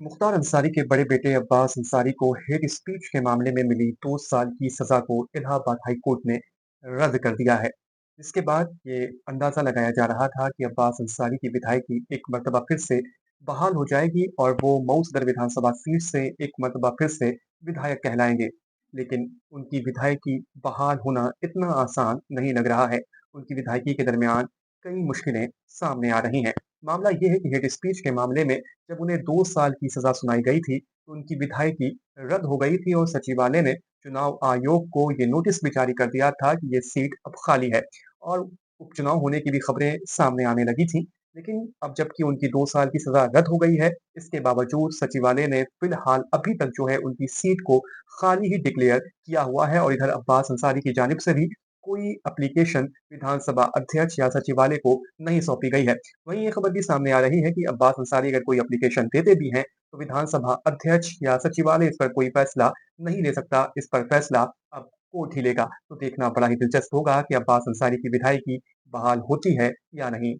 मुख्तार अंसारी के बड़े बेटे अब्बास अंसारी को हेट स्पीच के मामले में मिली 2 साल की सजा को इलाहाबाद हाई कोर्ट ने रद्द कर दिया है। इसके बाद ये अंदाजा लगाया जा रहा था कि अब्बास अंसारी की विधायकी एक मर्तबा फिर से बहाल हो जाएगी और वो मऊ सदर विधानसभा सीट से एक मर्तबा फिर से विधायक कहलाएंगे। लेकिन उनकी विधायकी बहाल होना इतना आसान नहीं लग रहा है। उनकी विधायकी के दरमियान कई मुश्किलें सामने आ रही हैं। मामला ये है कि हेट स्पीच के मामले में जब उन्हें 2 साल की सज़ा सुनाई गई थी, तो उनकी विधायकी रद्द हो गई थी और सचिवालय ने चुनाव आयोग को ये नोटिस भी जारी कर दिया था कि ये सीट अब खाली है और उपचुनाव होने की भी खबरें सामने आने लगी थी। लेकिन अब जबकि उनकी 2 साल की सज़ा रद्द हो गई है, इसके बावजूद सचिवालय ने फिलहाल अभी तक जो है उनकी सीट को खाली ही डिक्लेयर किया हुआ है और इधर अब्बास अंसारी की जानिब से भी कोई एप्लीकेशन विधानसभा अध्यक्ष या सचिवालय को नहीं सौंपी गई है। वहीं ये खबर भी सामने आ रही है कि अब्बास अंसारी अगर कोई एप्लीकेशन देते भी हैं, तो विधानसभा अध्यक्ष या सचिवालय इस पर कोई फैसला नहीं ले सकता। इस पर फैसला अब कोर्ट ही लेगा। तो देखना बड़ा ही दिलचस्प होगा कि अब्बास अंसारी की विधायकी बहाल होती है या नहीं।